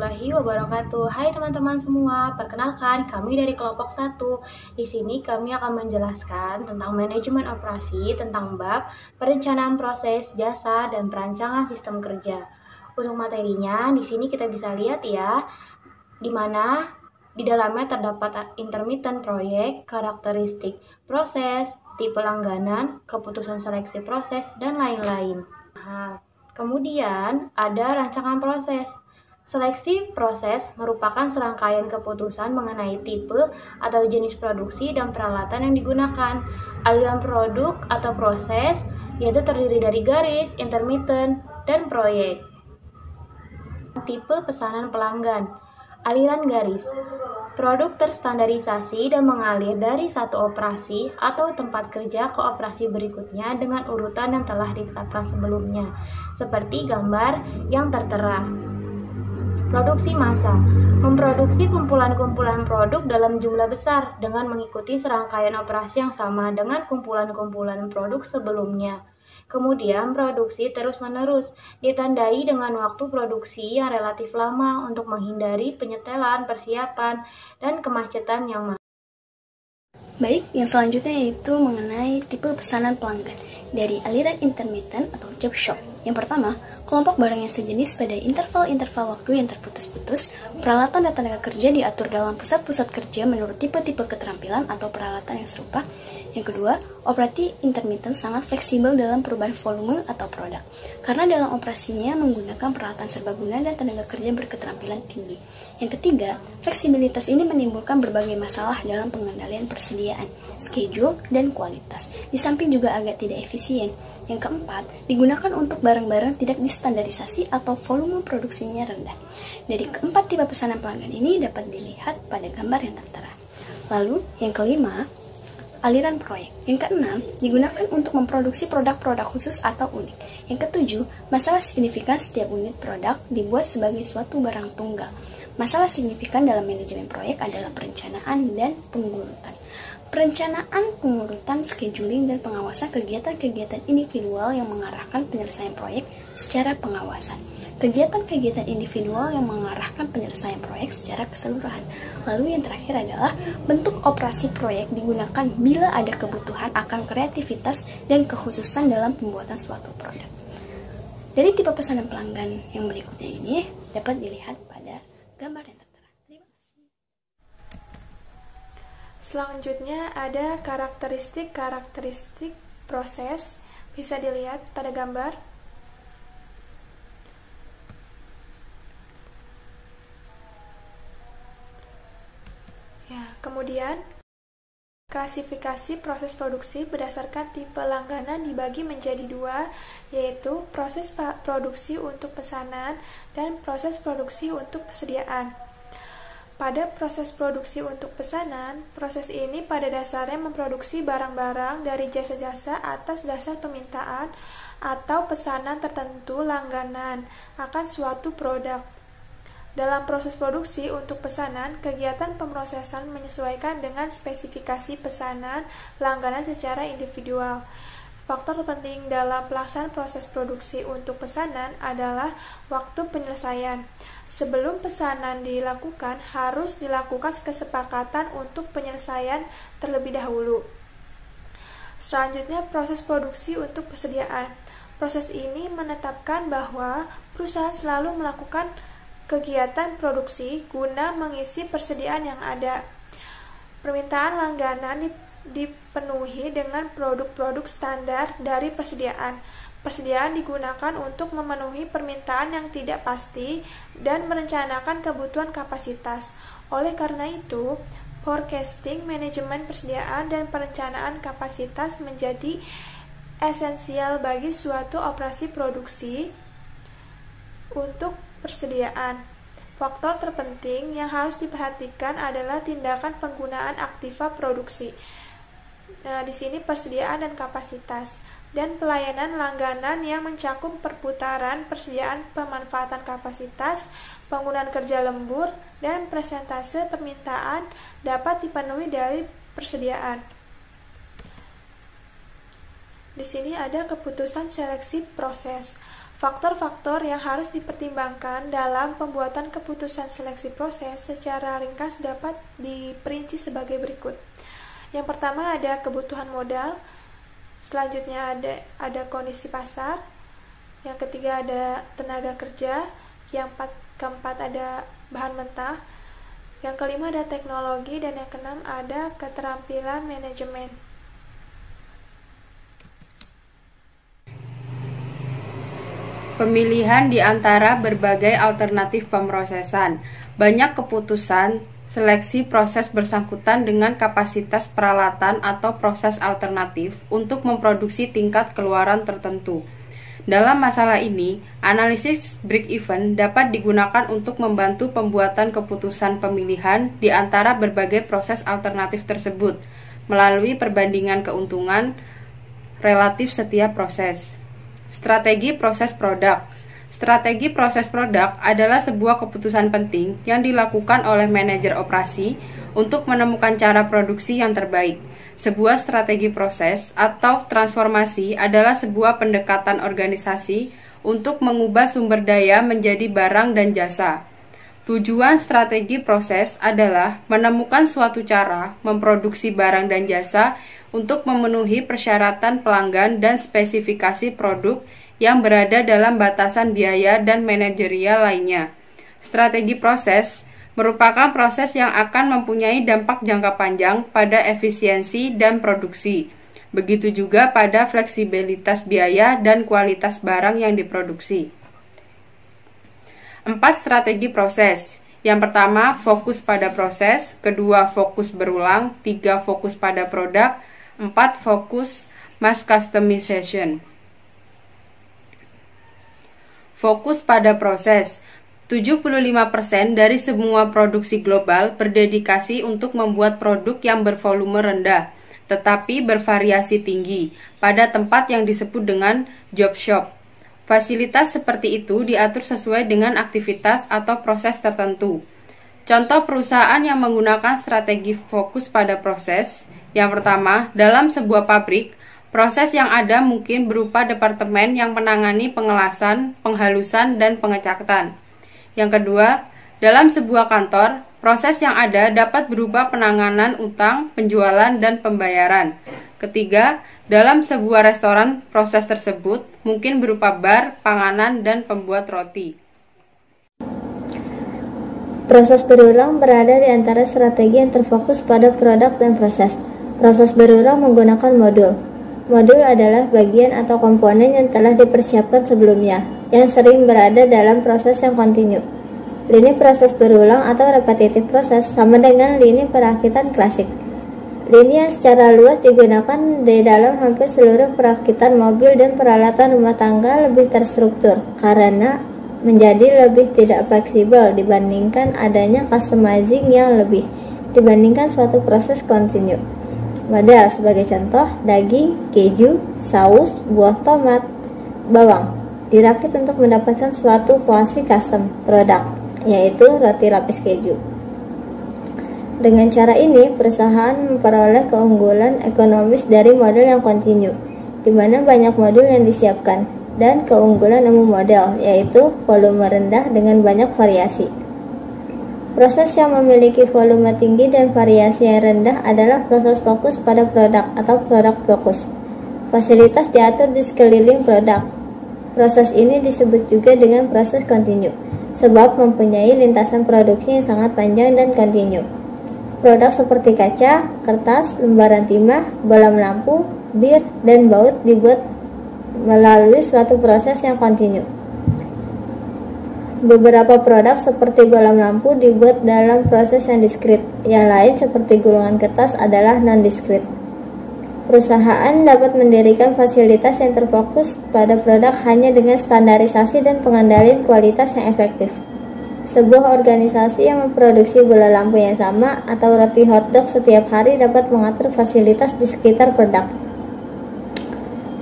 warahmatullahi wabarakatuh. Hai teman-teman semua, perkenalkan kami dari kelompok 1. Di sini kami akan menjelaskan tentang manajemen operasi, tentang bab perencanaan proses, jasa, dan perancangan sistem kerja. Untuk materinya, di sini kita bisa lihat ya, di mana di dalamnya terdapat intermittent proyek, karakteristik proses, tipe langganan, keputusan seleksi proses, dan lain-lain. Kemudian ada rancangan proses. Seleksi proses merupakan serangkaian keputusan mengenai tipe atau jenis produksi dan peralatan yang digunakan. Aliran produk atau proses yaitu terdiri dari garis, intermittent, dan proyek. Tipe pesanan pelanggan. Aliran garis. Produk terstandarisasi dan mengalir dari satu operasi atau tempat kerja ke operasi berikutnya dengan urutan yang telah ditetapkan sebelumnya, seperti gambar yang tertera. Produksi massa. Memproduksi kumpulan-kumpulan produk dalam jumlah besar dengan mengikuti serangkaian operasi yang sama dengan kumpulan-kumpulan produk sebelumnya. Kemudian produksi terus-menerus, ditandai dengan waktu produksi yang relatif lama untuk menghindari penyetelan, persiapan, dan kemacetan yang mahal. Baik, yang selanjutnya yaitu mengenai tipe pesanan pelanggan dari aliran intermittent atau job shop. Yang pertama, kelompok barang yang sejenis pada interval-interval waktu yang terputus-putus. Peralatan dan tenaga kerja diatur dalam pusat-pusat kerja menurut tipe-tipe keterampilan atau peralatan yang serupa. Yang kedua, operasi intermittent sangat fleksibel dalam perubahan volume atau produk, karena dalam operasinya menggunakan peralatan serbaguna dan tenaga kerja berketerampilan tinggi. Yang ketiga, fleksibilitas ini menimbulkan berbagai masalah dalam pengendalian persediaan, schedule, dan kualitas. Di samping juga agak tidak efisien. Yang keempat, digunakan untuk barang-barang tidak distandarisasi atau volume produksinya rendah. Dari keempat tipe pesanan pelanggan ini dapat dilihat pada gambar yang tertera. Lalu, yang kelima, aliran proyek. Yang keenam, digunakan untuk memproduksi produk-produk khusus atau unik. Yang ketujuh, masalah signifikan setiap unit produk dibuat sebagai suatu barang tunggal. Masalah signifikan dalam manajemen proyek adalah perencanaan dan pengurutan. Perencanaan, pengurutan, scheduling, dan pengawasan kegiatan-kegiatan individual yang mengarahkan penyelesaian proyek secara pengawasan. Kegiatan-kegiatan individual yang mengarahkan penyelesaian proyek secara keseluruhan. Lalu yang terakhir adalah bentuk operasi proyek digunakan bila ada kebutuhan akan kreativitas dan kekhususan dalam pembuatan suatu produk. Dari tipe pesanan pelanggan yang berikutnya ini dapat dilihat pada gambar yang tertera. Terima kasih. Selanjutnya ada karakteristik proses, bisa dilihat pada gambar. Ya, kemudian klasifikasi proses produksi berdasarkan tipe langganan dibagi menjadi dua, yaitu proses produksi untuk pesanan dan proses produksi untuk persediaan. Pada proses produksi untuk pesanan, proses ini pada dasarnya memproduksi barang-barang dari jasa-jasa atas dasar permintaan atau pesanan tertentu langganan akan suatu produk. Dalam proses produksi untuk pesanan, kegiatan pemrosesan menyesuaikan dengan spesifikasi pesanan langganan secara individual. Faktor penting dalam pelaksanaan proses produksi untuk pesanan adalah waktu penyelesaian. Sebelum pesanan dilakukan, harus dilakukan kesepakatan untuk penyelesaian terlebih dahulu. Selanjutnya, proses produksi untuk persediaan. Proses ini menetapkan bahwa perusahaan selalu melakukan kegiatan produksi guna mengisi persediaan yang ada. Permintaan langganan dipenuhi dengan produk-produk standar dari persediaan. Persediaan digunakan untuk memenuhi permintaan yang tidak pasti dan merencanakan kebutuhan kapasitas. Oleh karena itu, forecasting, manajemen persediaan, dan perencanaan kapasitas menjadi esensial bagi suatu operasi produksi untuk persediaan. Faktor terpenting yang harus diperhatikan adalah tindakan penggunaan aktiva produksi. Di sini persediaan dan kapasitas, dan pelayanan langganan yang mencakup perputaran, persediaan, pemanfaatan kapasitas, penggunaan kerja lembur, dan persentase permintaan dapat dipenuhi dari persediaan. Di sini ada keputusan seleksi proses. Faktor-faktor yang harus dipertimbangkan dalam pembuatan keputusan seleksi proses secara ringkas dapat diperinci sebagai berikut. Yang pertama ada kebutuhan modal, selanjutnya ada kondisi pasar, yang ketiga ada tenaga kerja, yang keempat ada bahan mentah, yang kelima ada teknologi, dan yang keenam ada keterampilan manajemen. Pemilihan di antara berbagai alternatif pemrosesan. Banyak keputusan seleksi proses bersangkutan dengan kapasitas peralatan atau proses alternatif untuk memproduksi tingkat keluaran tertentu. Dalam masalah ini, analisis break-even dapat digunakan untuk membantu pembuatan keputusan pemilihan di antara berbagai proses alternatif tersebut melalui perbandingan keuntungan relatif setiap proses. Strategi proses produk. Strategi proses produk adalah sebuah keputusan penting yang dilakukan oleh manajer operasi untuk menemukan cara produksi yang terbaik. Sebuah strategi proses atau transformasi adalah sebuah pendekatan organisasi untuk mengubah sumber daya menjadi barang dan jasa. Tujuan strategi proses adalah menemukan suatu cara memproduksi barang dan jasa untuk memenuhi persyaratan pelanggan dan spesifikasi produk yang berada dalam batasan biaya dan manajerial lainnya. Strategi proses merupakan proses yang akan mempunyai dampak jangka panjang pada efisiensi dan produksi. Begitu juga pada fleksibilitas biaya dan kualitas barang yang diproduksi. 4 strategi proses. Yang pertama, fokus pada proses. Kedua, fokus berulang. 3, fokus pada produk. 4, fokus mass customization. Fokus pada proses. 75% dari semua produksi global berdedikasi untuk membuat produk yang bervolume rendah, tetapi bervariasi tinggi, pada tempat yang disebut dengan job shop. Fasilitas seperti itu diatur sesuai dengan aktivitas atau proses tertentu. Contoh perusahaan yang menggunakan strategi fokus pada proses. Yang pertama, dalam sebuah pabrik, proses yang ada mungkin berupa departemen yang menangani pengelasan, penghalusan, dan pengecatan. Yang kedua, dalam sebuah kantor, proses yang ada dapat berupa penanganan utang, penjualan, dan pembayaran. Ketiga, dalam sebuah restoran, proses tersebut mungkin berupa bar, panganan, dan pembuat roti. Proses berulang berada di antara strategi yang terfokus pada produk dan proses. Proses berulang menggunakan modul. Modul adalah bagian atau komponen yang telah dipersiapkan sebelumnya, yang sering berada dalam proses yang kontinu. Lini proses berulang atau repetitif proses sama dengan lini perakitan klasik. Lini yang secara luas digunakan di dalam hampir seluruh perakitan mobil dan peralatan rumah tangga lebih terstruktur karena menjadi lebih tidak fleksibel dibandingkan adanya customizing yang lebih dibandingkan suatu proses kontinu. Model sebagai contoh, daging, keju, saus, buah tomat, bawang dirakit untuk mendapatkan suatu kuasi custom produk, yaitu roti lapis keju. Dengan cara ini, perusahaan memperoleh keunggulan ekonomis dari model yang kontinu, di mana banyak modul yang disiapkan, dan keunggulan umum model, yaitu volume rendah dengan banyak variasi. Proses yang memiliki volume tinggi dan variasi yang rendah adalah proses fokus pada produk atau produk fokus. Fasilitas diatur di sekeliling produk. Proses ini disebut juga dengan proses kontinu, sebab mempunyai lintasan produksi yang sangat panjang dan kontinu. Produk seperti kaca, kertas, lembaran timah, bolam lampu, bir, dan baut dibuat melalui suatu proses yang kontinu. Beberapa produk seperti bolam lampu dibuat dalam proses yang diskrit, yang lain seperti gulungan kertas adalah non-diskrit. Perusahaan dapat mendirikan fasilitas yang terfokus pada produk hanya dengan standarisasi dan pengendalian kualitas yang efektif. Sebuah organisasi yang memproduksi bola lampu yang sama atau roti hotdog setiap hari dapat mengatur fasilitas di sekitar produk.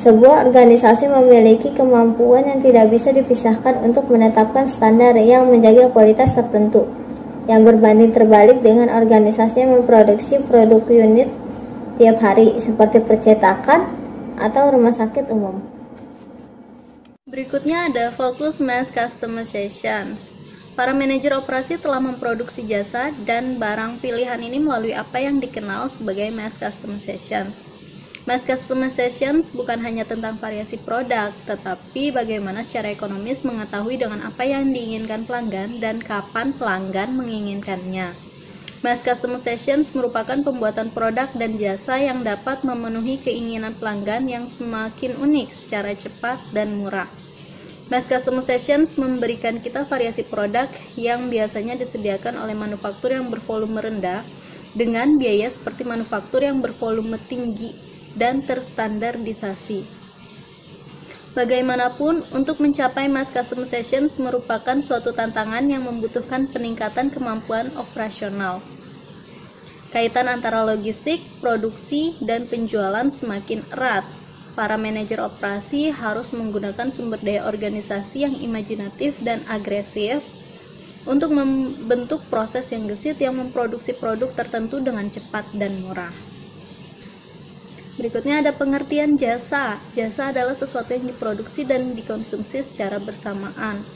Sebuah organisasi memiliki kemampuan yang tidak bisa dipisahkan untuk menetapkan standar yang menjaga kualitas tertentu, yang berbanding terbalik dengan organisasi yang memproduksi produk unit tiap hari, seperti percetakan atau rumah sakit umum. Berikutnya ada Focus Mass Customizations. Para manajer operasi telah memproduksi jasa dan barang pilihan ini melalui apa yang dikenal sebagai Mass Customizations. Mass Customizations bukan hanya tentang variasi produk, tetapi bagaimana secara ekonomis mengetahui dengan apa yang diinginkan pelanggan dan kapan pelanggan menginginkannya. Mass Customizations merupakan pembuatan produk dan jasa yang dapat memenuhi keinginan pelanggan yang semakin unik secara cepat dan murah. Mass Customizations memberikan kita variasi produk yang biasanya disediakan oleh manufaktur yang bervolume rendah dengan biaya seperti manufaktur yang bervolume tinggi dan terstandardisasi. Bagaimanapun, untuk mencapai Mass Customizations merupakan suatu tantangan yang membutuhkan peningkatan kemampuan operasional. Kaitan antara logistik, produksi, dan penjualan semakin erat. Para manajer operasi harus menggunakan sumber daya organisasi yang imajinatif dan agresif untuk membentuk proses yang gesit yang memproduksi produk tertentu dengan cepat dan murah. Berikutnya ada pengertian jasa. Jasa adalah sesuatu yang diproduksi dan dikonsumsi secara bersamaan.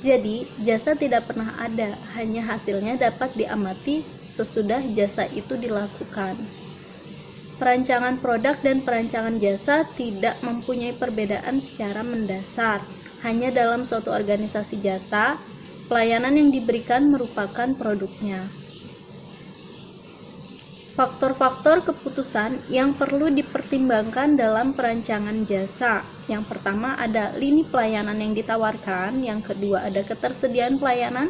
Jadi, jasa tidak pernah ada, hanya hasilnya dapat diamati sesudah jasa itu dilakukan. Perancangan produk dan perancangan jasa tidak mempunyai perbedaan secara mendasar. Hanya dalam suatu organisasi jasa, pelayanan yang diberikan merupakan produknya. Faktor-faktor keputusan yang perlu dipertimbangkan dalam perancangan jasa. Yang pertama ada lini pelayanan yang ditawarkan, yang kedua ada ketersediaan pelayanan,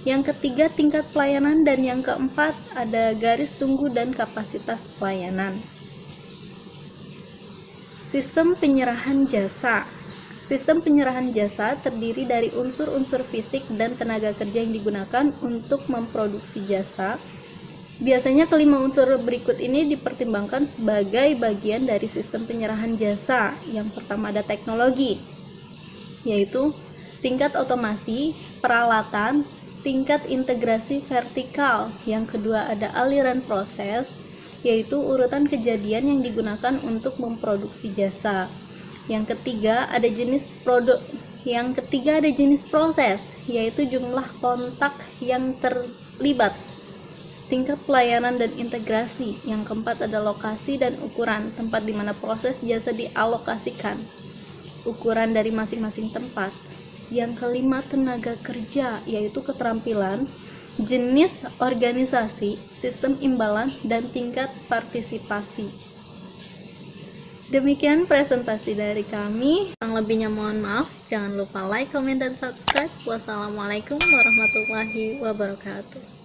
yang ketiga tingkat pelayanan, dan yang keempat ada garis tunggu dan kapasitas pelayanan. Sistem penyerahan jasa. Sistem penyerahan jasa terdiri dari unsur-unsur fisik dan tenaga kerja yang digunakan untuk memproduksi jasa. Biasanya kelima unsur berikut ini dipertimbangkan sebagai bagian dari sistem penyerahan jasa. Yang pertama ada teknologi, yaitu tingkat otomasi, peralatan, tingkat integrasi vertikal. Yang kedua ada aliran proses, yaitu urutan kejadian yang digunakan untuk memproduksi jasa. Yang ketiga ada jenis produk. Yang ketiga ada jenis proses, yaitu jumlah kontak yang terlibat. Tingkat pelayanan dan integrasi. Yang keempat ada lokasi dan ukuran, tempat di mana proses jasa dialokasikan. Ukuran dari masing-masing tempat. Yang kelima tenaga kerja, yaitu keterampilan, jenis organisasi, sistem imbalan, dan tingkat partisipasi. Demikian presentasi dari kami. Yang lebihnya mohon maaf. Jangan lupa like, comment, dan subscribe. Wassalamualaikum warahmatullahi wabarakatuh.